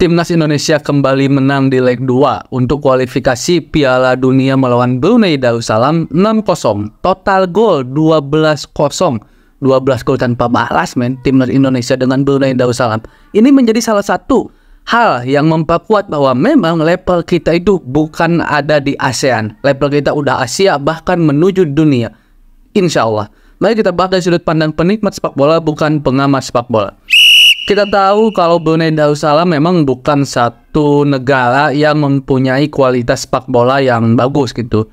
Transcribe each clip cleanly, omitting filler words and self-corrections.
Timnas Indonesia kembali menang di leg 2 untuk kualifikasi Piala Dunia melawan Brunei Darussalam 6-0. Total gol 12-0. 12 gol tanpa balas, men. Timnas Indonesia dengan Brunei Darussalam. Ini menjadi salah satu hal yang memperkuat bahwa memang level kita itu bukan ada di ASEAN. Level kita udah Asia, bahkan menuju dunia. Insya Allah. Mari kita bahas dari sudut pandang penikmat sepak bola, bukan pengamat sepak bola. Kita tahu kalau Brunei Darussalam memang bukan satu negara yang mempunyai kualitas sepak bola yang bagus gitu.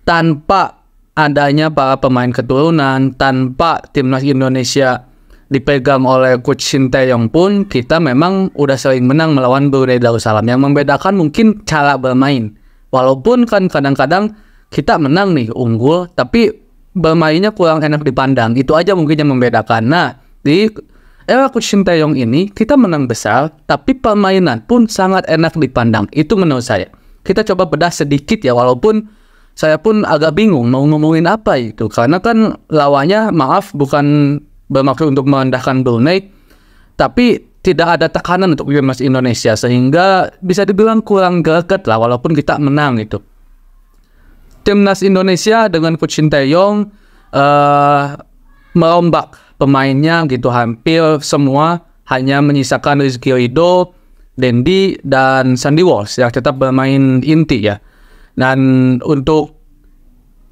Tanpa adanya para pemain keturunan, tanpa timnas Indonesia dipegang oleh Coach Sinteyong pun, kita memang udah sering menang melawan Brunei Darussalam. Yang membedakan mungkin cara bermain. Walaupun kan kadang-kadang kita menang nih, unggul, tapi bermainnya kurang enak dipandang. Itu aja mungkin yang membedakan. Nah, di era Coach Sinteyong ini kita menang besar, tapi permainan pun sangat enak dipandang. Itu menurut saya. Kita coba bedah sedikit ya, walaupun saya pun agak bingung mau ngomongin apa itu. Karena kan lawannya, maaf, bukan bermaksud untuk merendahkan Brunei, tapi tidak ada tekanan untuk timnas Indonesia, sehingga bisa dibilang kurang greget lah, walaupun kita menang itu. Timnas Indonesia dengan Coach Sinteyong merombak pemainnya gitu, hampir semua, hanya menyisakan Rizky Ridho, Dendi, dan Sandy Walsh yang tetap bermain inti ya. Dan untuk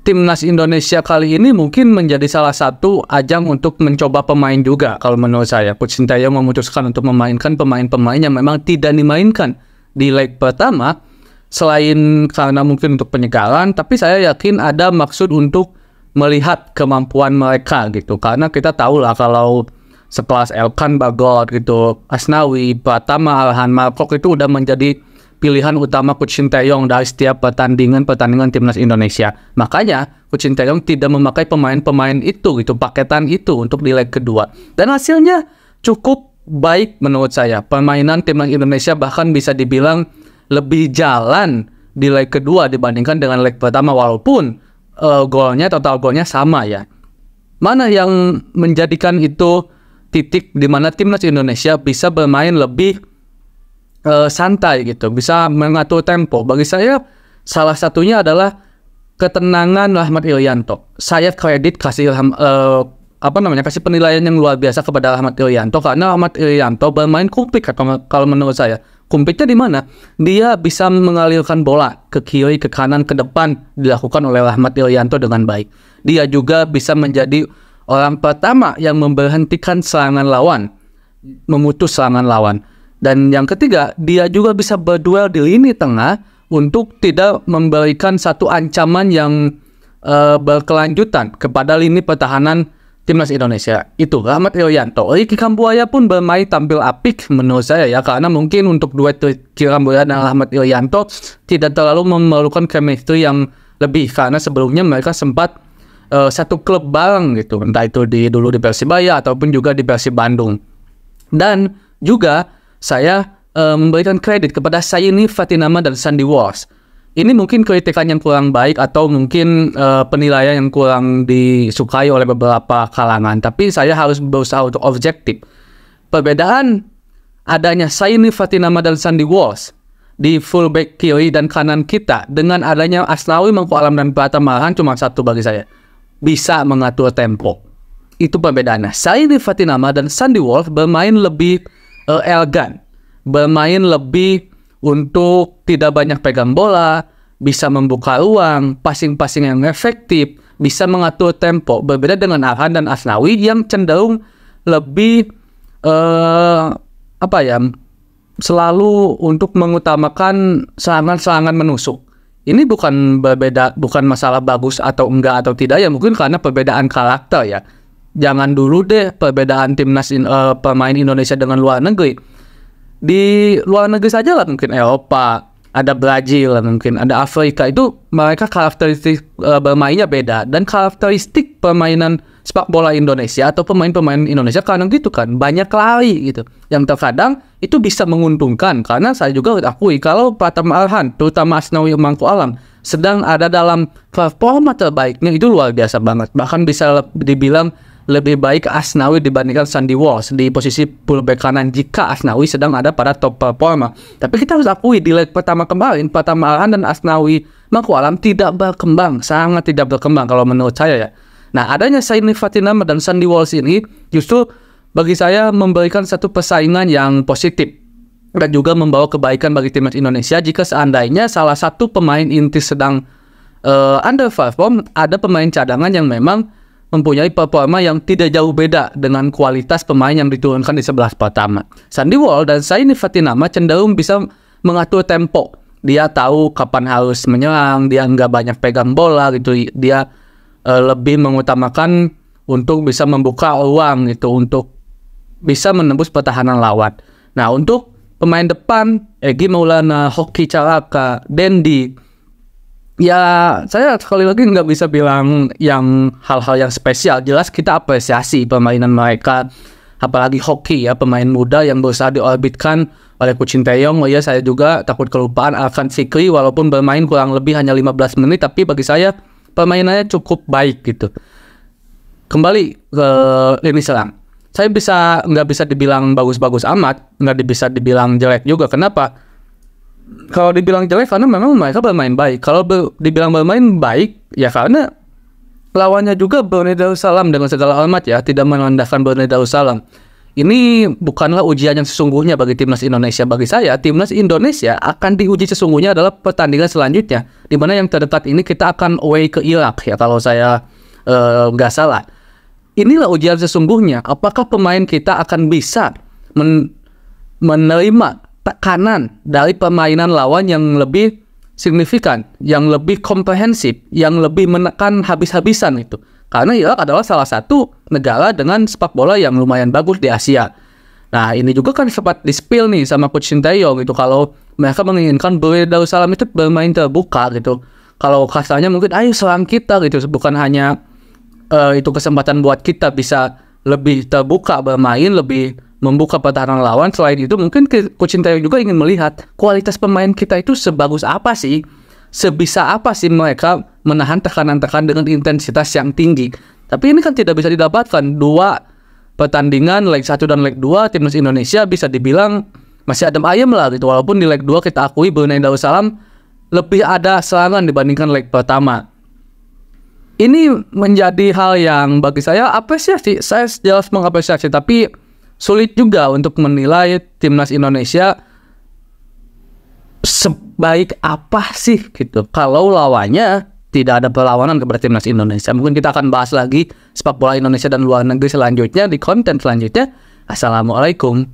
Timnas Indonesia kali ini mungkin menjadi salah satu ajang untuk mencoba pemain juga kalau menurut saya. Coach Sinteyong memutuskan untuk memainkan pemain-pemain yang memang tidak dimainkan di leg pertama, selain karena mungkin untuk penyegaran, tapi saya yakin ada maksud untuk melihat kemampuan mereka gitu. Karena kita tahu lah kalau sekelas Elkan Bagot gitu, Asnawi, Pratama, Arhan Markok itu udah menjadi pilihan utama Coach Sinteyong dari setiap pertandingan timnas Indonesia. Makanya Coach Sinteyong tidak memakai pemain-pemain itu gitu, paketan itu untuk di leg kedua. Dan hasilnya cukup baik menurut saya. Permainan timnas Indonesia bahkan bisa dibilang lebih jalan di leg kedua dibandingkan dengan leg pertama, walaupun total golnya sama ya. Mana yang menjadikan itu titik di mana timnas Indonesia bisa bermain lebih santai gitu, bisa mengatur tempo. Bagi saya salah satunya adalah ketenangan Rahmat Irianto. Saya kredit kasih penilaian yang luar biasa kepada Rahmat Irianto, karena Rahmat Irianto bermain komplit kalau menurut saya. Komplitnya di mana? Dia bisa mengalirkan bola ke kiri, ke kanan, ke depan, dilakukan oleh Rahmat Irianto dengan baik. Dia juga bisa menjadi orang pertama yang memberhentikan serangan lawan, memutus serangan lawan. Dan yang ketiga, dia juga bisa berduel di lini tengah untuk tidak memberikan satu ancaman yang berkelanjutan kepada lini pertahanan timnas Indonesia. Itu Rahmat Irianto. Ricky Kambuaya pun bermain tampil apik menurut saya ya, karena mungkin untuk duet Ricky Kambuaya dan Rahmat Irianto tidak terlalu memerlukan chemistry yang lebih, karena sebelumnya mereka sempat satu klub bareng gitu, entah itu dulu di Persibaya ataupun juga di Persib Bandung. Dan juga saya memberikan kredit kepada Saini Fatinama dan Sandy Walsh. Ini mungkin kritikan yang kurang baik atau mungkin penilaian yang kurang disukai oleh beberapa kalangan. Tapi saya harus berusaha untuk objektif. Perbedaan adanya Saini Fatinama dan Sandy Walsh di fullback kiri dan kanan kita dengan adanya Asnawi, Mangku Alam, dan Pratama Arhan cuma satu bagi saya. Bisa mengatur tempo. Itu perbedaannya. Saini Fatinama dan Sandy Walsh bermain lebih elegan, bermain lebih untuk tidak banyak pegang bola, bisa membuka ruang, passing-passing yang efektif, bisa mengatur tempo. Berbeda dengan Arhan dan Asnawi yang cenderung lebih selalu untuk mengutamakan serangan-serangan menusuk. Ini bukan masalah bagus atau enggak atau tidak ya, mungkin karena perbedaan karakter ya. Jangan dulu deh perbedaan timnas pemain Indonesia dengan luar negeri. Di luar negeri saja lah, mungkin Eropa, ada Brazil, mungkin ada Afrika, itu mereka karakteristik bermainnya beda. Dan karakteristik permainan sepak bola Indonesia atau pemain-pemain Indonesia kadang gitu kan, banyak lari gitu, yang terkadang itu bisa menguntungkan. Karena saya juga akui kalau Pratama Arhan, terutama Asnawi, Mangku Alam sedang ada dalam performa terbaiknya, itu luar biasa banget. Bahkan bisa dibilang lebih baik Asnawi dibandingkan Sandy Walsh di posisi fullback kanan jika Asnawi sedang ada pada top performa. Tapi kita harus akui di leg pertama kemarin, Pratama Arhan dan Asnawi Mangku Alam tidak berkembang, sangat tidak berkembang kalau menurut saya ya. Nah, adanya Saini Fatinama dan Sandy Walsh ini justru bagi saya memberikan satu persaingan yang positif dan juga membawa kebaikan bagi timnas Indonesia jika seandainya salah satu pemain inti sedang underperform, ada pemain cadangan yang memang mempunyai performa yang tidak jauh beda dengan kualitas pemain yang diturunkan di 11 pertama. Sandy Walsh dan Saini Fatinama cenderung bisa mengatur tempo. Dia tahu kapan harus menyerang, dia nggak banyak pegang bola gitu. Dia lebih mengutamakan untuk bisa membuka ruang gitu, untuk bisa menembus pertahanan lawan. Nah, untuk pemain depan, Egy Maulana, Hoki Caraka, Dendi, ya, saya sekali lagi nggak bisa bilang yang hal-hal yang spesial. Jelas kita apresiasi permainan mereka. Apalagi Hoki ya, pemain muda yang berusaha diorbitkan oleh Coach Sinteyong. Oh ya, saya juga takut kelupaan Arfan Fikri walaupun bermain kurang lebih hanya 15 menit. Tapi bagi saya permainannya cukup baik gitu. Kembali ke lini serang. Saya nggak bisa dibilang bagus-bagus amat. Nggak bisa dibilang jelek juga. Kenapa? Kalau dibilang jelek karena memang mereka bermain baik. Kalau dibilang bermain baik, ya karena lawannya juga Brunei Darussalam, dengan segala hormat ya, tidak merendahkan Brunei Darussalam. Ini bukanlah ujian yang sesungguhnya bagi timnas Indonesia. Bagi saya, timnas Indonesia akan diuji sesungguhnya adalah pertandingan selanjutnya, di mana yang terdekat ini kita akan away ke Irak ya, kalau saya nggak salah. Inilah ujian sesungguhnya. Apakah pemain kita akan bisa menerima tekanan dari permainan lawan yang lebih signifikan, yang lebih komprehensif, yang lebih menekan habis-habisan itu. Karena Irak adalah salah satu negara dengan sepak bola yang lumayan bagus di Asia. Nah, ini juga kan sempat di-spill nih sama Coach Sinteyong gitu, kalau mereka menginginkan Brunei Darussalam itu bermain terbuka gitu. Kalau kasarnya mungkin ayo serang kita gitu, bukan hanya itu kesempatan buat kita bisa lebih terbuka bermain, lebih membuka pertahanan lawan. Selain itu mungkin Coach Sinteyong juga ingin melihat kualitas pemain kita itu sebagus apa sih, sebisa apa sih mereka menahan tekanan-tekanan dengan intensitas yang tinggi. Tapi ini kan tidak bisa didapatkan. 2 pertandingan leg 1 dan leg 2 timnas Indonesia bisa dibilang masih adem ayem lah gitu. Walaupun di leg 2 kita akui Brunei Darussalam lebih ada serangan dibandingkan leg pertama. Ini menjadi hal yang bagi saya apresiasi. Saya jelas mengapresiasi, tapi sulit juga untuk menilai timnas Indonesia sebaik apa sih gitu kalau lawannya tidak ada perlawanan kepada timnas Indonesia. Mungkin kita akan bahas lagi sepak bola Indonesia dan luar negeri selanjutnya di konten selanjutnya. Assalamualaikum.